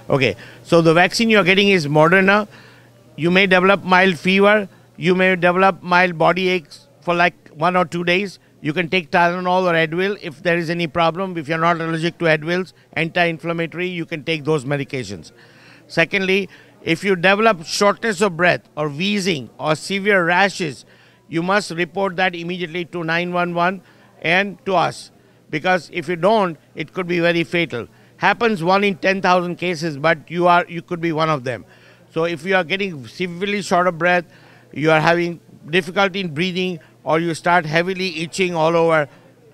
Okay, so the vaccine you're getting is Moderna. You may develop mild fever. You may develop mild body aches for like 1 or 2 days. You can take Tylenol or Advil if there is any problem. If you're not allergic to Advils, anti-inflammatory, you can take those medications. Secondly, if you develop shortness of breath or wheezing or severe rashes, you must report that immediately to 911 and to us, because if you don't, it could be very fatal. Happens 1 in 10,000 cases, but you could be one of them. So if you are getting severely short of breath, you are having difficulty in breathing, or you start heavily itching all over,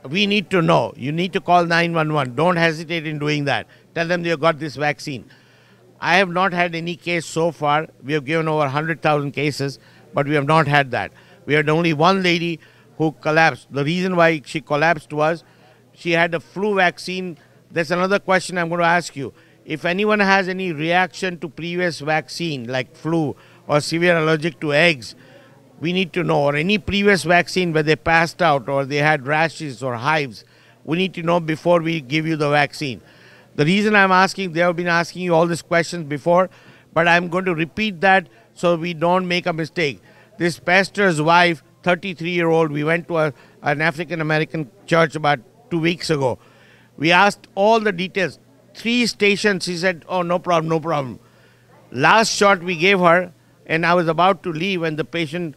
we need to know. You need to call 911. Don't hesitate in doing that. Tell them you got this vaccine. I have not had any case so far. We have given over 100,000 cases, but we have not had that. We had only one lady who collapsed. The reason why she collapsed was she had a flu vaccine. There's another question I'm going to ask you. If anyone has any reaction to previous vaccine, like flu or severe allergic to eggs, we need to know, or any previous vaccine where they passed out or they had rashes or hives, we need to know before we give you the vaccine. The reason I'm asking, they have been asking you all these questions before, but I'm going to repeat that so we don't make a mistake. This pastor's wife, 33-year-old, we went to an African-American church about 2 weeks ago. We asked all the details. 3 stations, she said, oh, no problem, no problem. Last shot we gave her, and I was about to leave, and the patient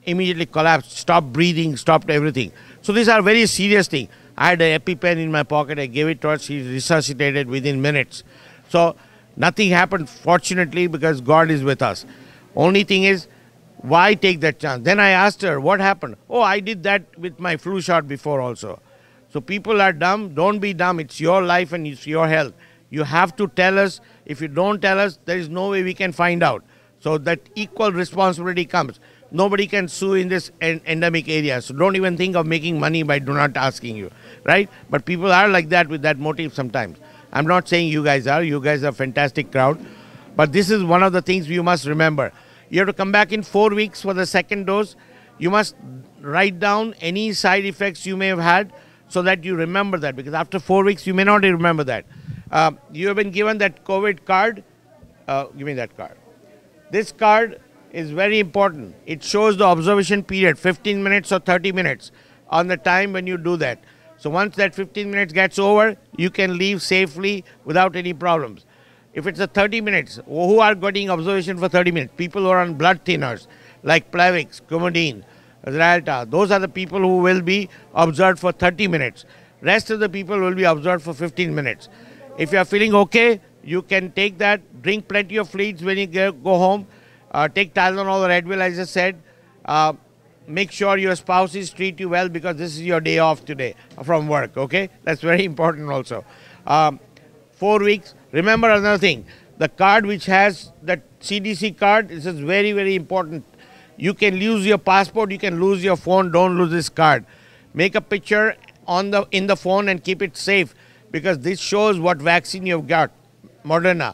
immediately collapsed, stopped breathing, stopped everything. So these are very serious things. I had an EpiPen in my pocket. I gave it to her. She resuscitated within minutes. So nothing happened, fortunately, because God is with us. Only thing is, why take that chance? Then I asked her, what happened? Oh, I did that with my flu shot before also. So people are dumb. Don't be dumb. It's your life and it's your health. You have to tell us. If you don't tell us, there is no way we can find out. So that equal responsibility comes. Nobody can sue in this endemic area. So don't even think of making money by not asking you, right? But people are like that with that motive sometimes. I'm not saying you guys are. You guys are a fantastic crowd. But this is one of the things you must remember. You have to come back in 4 weeks for the second dose. You must write down any side effects you may have had so that you remember that. Because after 4 weeks, you may not remember that. You have been given that COVID card. Give me that card. This card is very important. It shows the observation period, 15 minutes or 30 minutes on the time when you do that. So once that 15 minutes gets over, you can leave safely without any problems. If it's a 30 minutes, who are getting observation for 30 minutes? People who are on blood thinners like Plavix, Coumadin, Xarelto. Those are the people who will be observed for 30 minutes. Rest of the people will be observed for 15 minutes. If you are feeling okay, you can take that, drink plenty of fluids when you go home. Take Tylenol or Advil, as I said. Make sure your spouses treat you well because this is your day off today from work, okay? That's very important also. 4 weeks. Remember another thing. The card which has the CDC card, this is very, very important. You can lose your passport, you can lose your phone, don't lose this card. Make a picture in the phone and keep it safe because this shows what vaccine you've got, Moderna.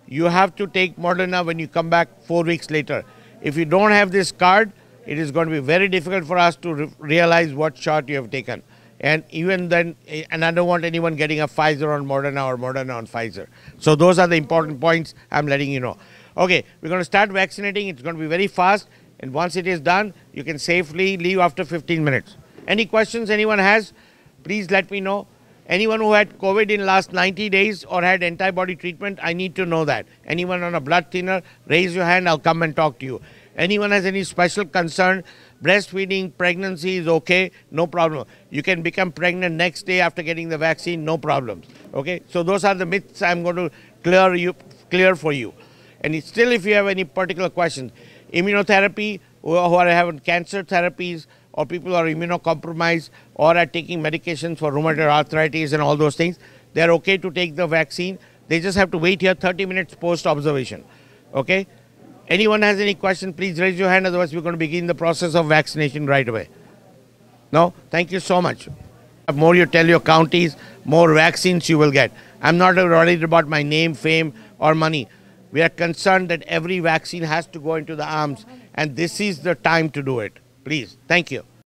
You have to take Moderna when you come back 4 weeks later. If you don't have this card, it is going to be very difficult for us to realize what shot you have taken. And even then, and I don't want anyone getting a Pfizer on Moderna or Moderna on Pfizer. So those are the important points I'm letting you know. Okay, we're going to start vaccinating. It's going to be very fast. And once it is done, you can safely leave after 15 minutes. Any questions anyone has, please let me know. Anyone who had COVID in last 90 days or had antibody treatment, I need to know that. Anyone on a blood thinner, raise your hand, I'll come and talk to you. Anyone has any special concern, breastfeeding, pregnancy is okay, no problem. You can become pregnant next day after getting the vaccine, no problems. Okay, so those are the myths I'm going to clear for you. And still, if you have any particular questions, immunotherapy, who are having cancer therapies, or people who are immunocompromised or are taking medications for rheumatoid arthritis and all those things, they're okay to take the vaccine. They just have to wait here 30 minutes post-observation. Okay? Anyone has any question, please raise your hand. Otherwise, we're going to begin the process of vaccination right away. No? Thank you so much. The more you tell your counties, more vaccines you will get. I'm not worried about my name, fame, or money. We are concerned that every vaccine has to go into the arms, and this is the time to do it. Please. Thank you.